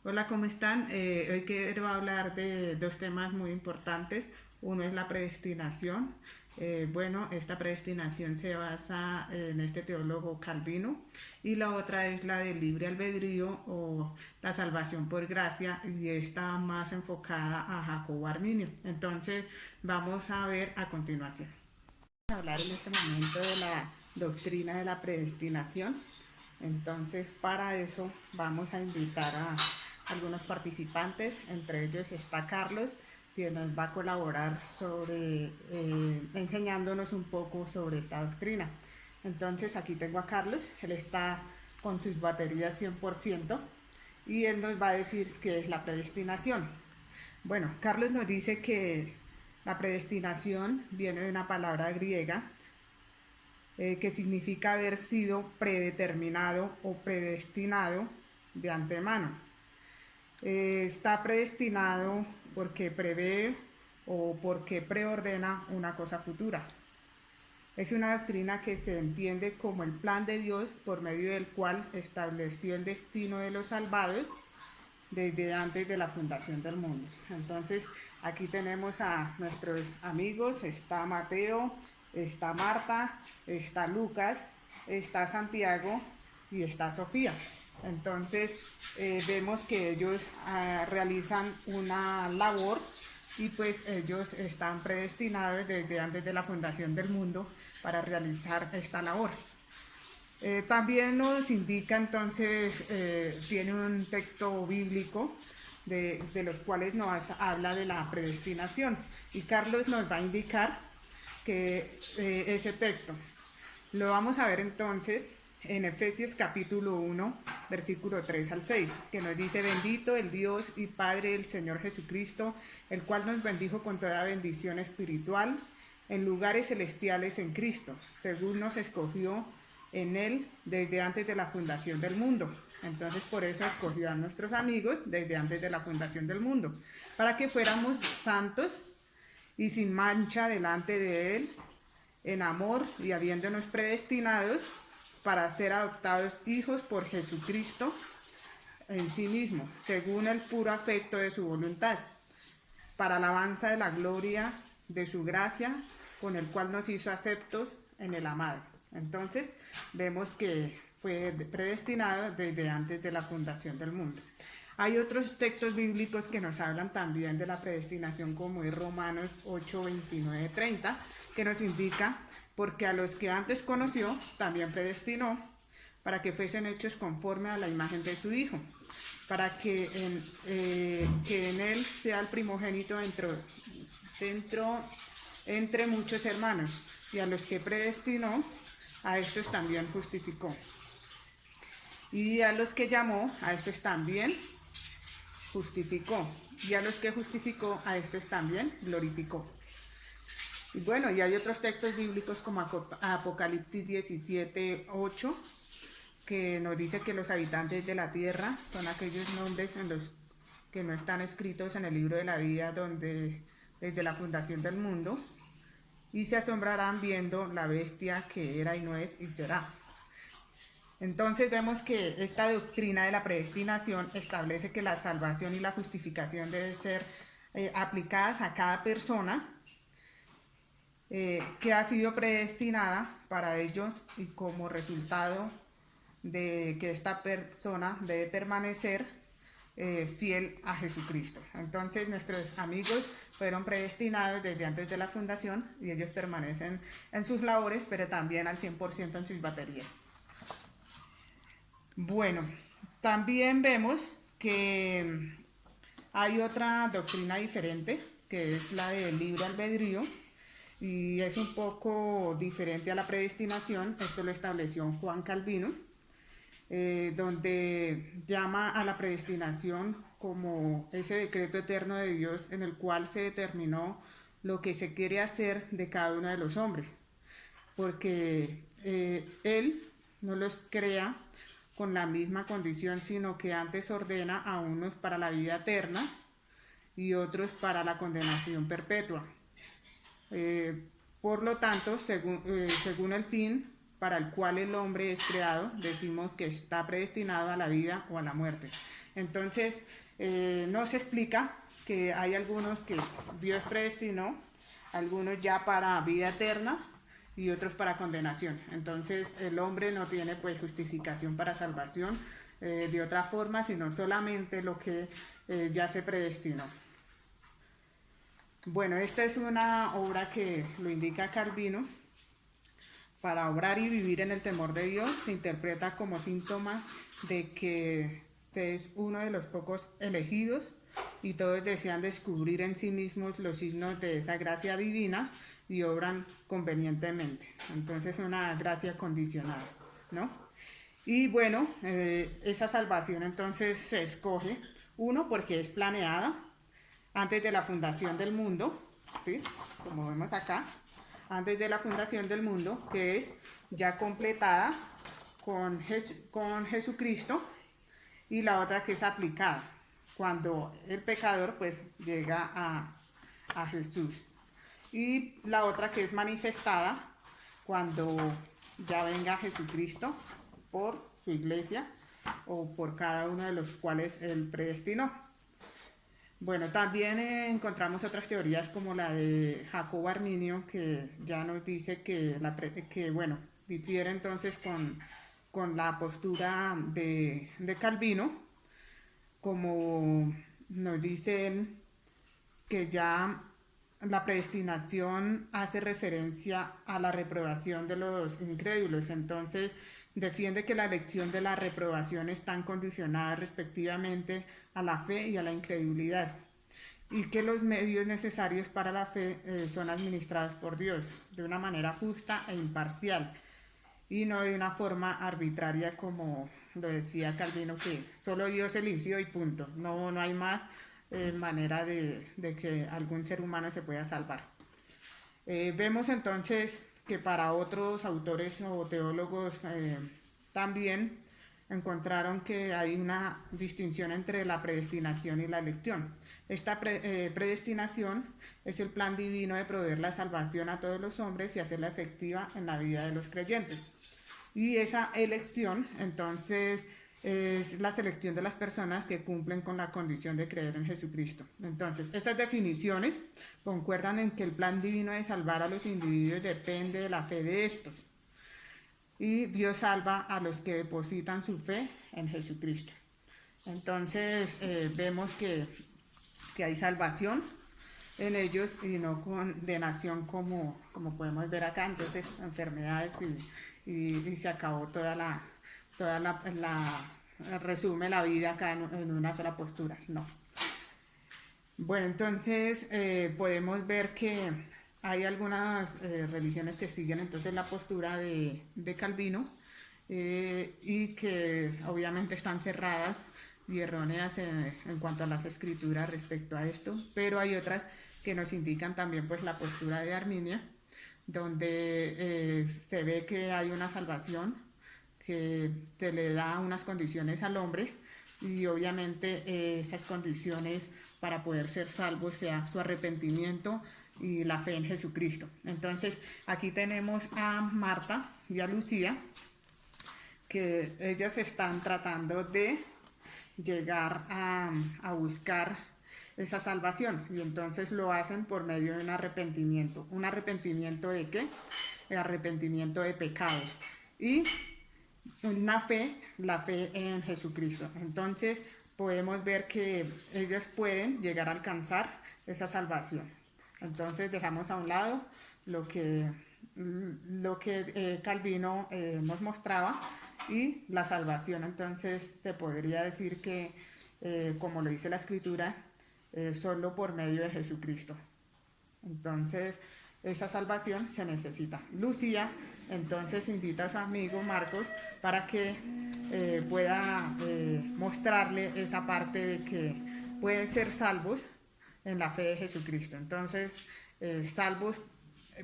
Hola, ¿cómo están? Hoy quiero hablar de dos temas muy importantes. Uno es la predestinación. Esta predestinación se basa en este teólogo Calvino y la otra es la del libre albedrío o la salvación por gracia y está más enfocada a Jacobo Arminio. Entonces vamos a ver a continuación. Vamos a hablar en este momento de la doctrina de la predestinación. Entonces, para eso vamos a invitar a algunos participantes, entre ellos está Carlos, que nos va a colaborar enseñándonos un poco sobre esta doctrina. Entonces, aquí tengo a Carlos, él está con sus baterías 100% y él nos va a decir qué es la predestinación. Bueno, Carlos nos dice que la predestinación viene de una palabra griega que significa haber sido predeterminado o predestinado de antemano. Está predestinado porque prevé o porque preordena una cosa futura. Es una doctrina que se entiende como el plan de Dios por medio del cual estableció el destino de los salvados desde antes de la fundación del mundo. Entonces, aquí tenemos a nuestros amigos, está Mateo, está Marta, está Lucas, está Santiago y está Sofía. Entonces, vemos que ellos realizan una labor y pues ellos están predestinados desde antes de la fundación del mundo para realizar esta labor. También nos indica entonces, tiene un texto bíblico de los cuales nos habla de la predestinación y Carlos nos va a indicar que ese texto lo vamos a ver entonces en Efesios capítulo 1, versículo 3 al 6, que nos dice: bendito el Dios y Padre del Señor Jesucristo, el cual nos bendijo con toda bendición espiritual en lugares celestiales en Cristo, según nos escogió en Él desde antes de la fundación del mundo. Entonces por eso escogió a nuestros amigos desde antes de la fundación del mundo, para que fuéramos santos y sin mancha delante de Él, en amor y habiéndonos predestinados para ser adoptados hijos por Jesucristo en sí mismo, según el puro afecto de su voluntad, para alabanza de la gloria de su gracia, con el cual nos hizo aceptos en el amado. Entonces, vemos que fue predestinado desde antes de la fundación del mundo. Hay otros textos bíblicos que nos hablan también de la predestinación, como es Romanos 8, 29, 30, que nos indica: porque a los que antes conoció, también predestinó, para que fuesen hechos conforme a la imagen de su Hijo, para que en él sea el primogénito entre muchos hermanos, y a los que predestinó, a estos también justificó, y a los que llamó, a estos también justificó, y a los que justificó, a estos también glorificó. Y bueno, y hay otros textos bíblicos como Apocalipsis 17, 8, que nos dice que los habitantes de la tierra son aquellos nombres en los que no están escritos en el libro de la vida desde la fundación del mundo, y se asombrarán viendo la bestia que era y no es y será. Entonces vemos que esta doctrina de la predestinación establece que la salvación y la justificación deben ser aplicadas a cada persona que ha sido predestinada para ellos, y como resultado de que esta persona debe permanecer fiel a Jesucristo. Entonces nuestros amigos fueron predestinados desde antes de la fundación y ellos permanecen en sus labores, pero también al 100% en sus baterías. Bueno, también vemos que hay otra doctrina diferente, que es la del libre albedrío, y es un poco diferente a la predestinación. Esto lo estableció Juan Calvino, donde llama a la predestinación como ese decreto eterno de Dios en el cual se determinó lo que se quiere hacer de cada uno de los hombres, porque Él no los crea con la misma condición, sino que antes ordena a unos para la vida eterna y otros para la condenación perpetua. Por lo tanto, según el fin para el cual el hombre es creado, decimos que está predestinado a la vida o a la muerte. Entonces, nos explica que hay algunos que Dios predestinó, algunos ya para vida eterna y otros para condenación. Entonces, el hombre no tiene pues justificación para salvación de otra forma, sino solamente lo que ya se predestinó. Bueno, esta es una obra que lo indica Calvino. Para obrar y vivir en el temor de Dios se interpreta como síntoma de que usted es uno de los pocos elegidos y todos desean descubrir en sí mismos los signos de esa gracia divina y obran convenientemente. Entonces, una gracia condicionada, ¿no? Y bueno, esa salvación entonces se escoge, uno, porque es planeada antes de la fundación del mundo, ¿sí? Como vemos acá, antes de la fundación del mundo, que es ya completada con Jesucristo, y la otra que es aplicada cuando el pecador pues llega a Jesús, y la otra que es manifestada cuando ya venga Jesucristo por su iglesia o por cada uno de los cuales él predestinó. Bueno, también encontramos otras teorías como la de Jacobo Arminio, que ya nos dice que bueno, difiere entonces con la postura de Calvino, como nos dicen que ya la predestinación hace referencia a la reprobación de los incrédulos. Entonces defiende que la elección de la reprobación están condicionadas respectivamente a la fe y a la incredulidad, y que los medios necesarios para la fe son administrados por Dios de una manera justa e imparcial, y no de una forma arbitraria como lo decía Calvino, que solo Dios eligió y punto. No hay más manera de que algún ser humano se pueda salvar. Vemos entonces que para otros autores o teólogos también encontraron que hay una distinción entre la predestinación y la elección. Esta predestinación es el plan divino de proveer la salvación a todos los hombres y hacerla efectiva en la vida de los creyentes. Y esa elección, entonces, es la selección de las personas que cumplen con la condición de creer en Jesucristo. Entonces, estas definiciones concuerdan en que el plan divino de salvar a los individuos depende de la fe de estos. Y Dios salva a los que depositan su fe en Jesucristo. Entonces, vemos que hay salvación en ellos y no condenación como podemos ver acá. Entonces, enfermedades y se acabó toda la resume la vida acá en una sola postura. No. Bueno, entonces podemos ver que hay algunas religiones que siguen entonces la postura de Calvino y que obviamente están cerradas y erróneas en cuanto a las escrituras respecto a esto, pero hay otras que nos indican también pues la postura de Arminio, donde se ve que hay una salvación que te le da unas condiciones al hombre, y obviamente esas condiciones para poder ser salvo sea su arrepentimiento y la fe en Jesucristo. Entonces aquí tenemos a Marta y a Lucía, que ellas están tratando de llegar a buscar esa salvación, y entonces lo hacen por medio de un arrepentimiento. ¿Un arrepentimiento de qué? El arrepentimiento de pecados y una fe, la fe en Jesucristo. Entonces podemos ver que ellos pueden llegar a alcanzar esa salvación. Entonces dejamos a un lado lo que Calvino nos mostraba, y la salvación. Entonces te podría decir que como lo dice la escritura, solo por medio de Jesucristo. Entonces esa salvación se necesita. Lucía entonces invita a su amigo Marcos para que pueda mostrarle esa parte de que pueden ser salvos en la fe de Jesucristo. Entonces salvos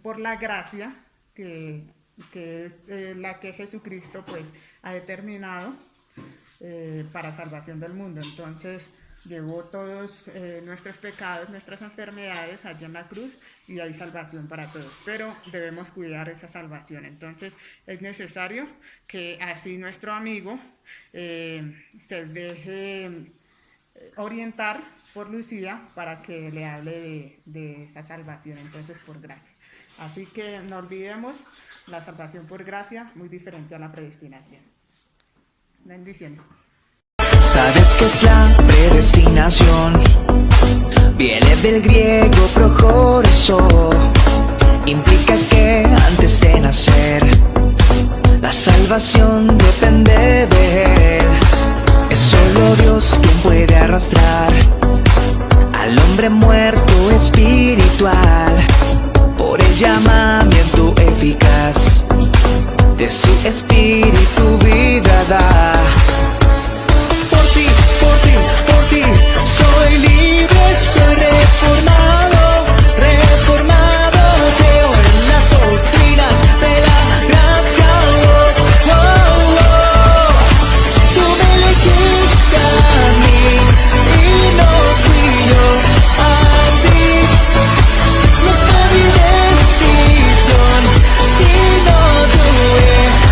por la gracia que es la que Jesucristo pues ha determinado para salvación del mundo. Entonces llevó todos nuestros pecados, nuestras enfermedades allá en la cruz y hay salvación para todos. Pero debemos cuidar esa salvación. Entonces es necesario que así nuestro amigo se deje orientar por Lucía para que le hable de esa salvación, entonces por gracia. Así que no olvidemos la salvación por gracia, muy diferente a la predestinación. Bendiciones. ¿Sabes qué es la predestinación? Viene del griego projoreso. Implica que antes de nacer, la salvación depende de él. Es solo Dios quien puede arrastrar al hombre muerto espiritual por el llamamiento eficaz de su espíritu vida da. Por ti,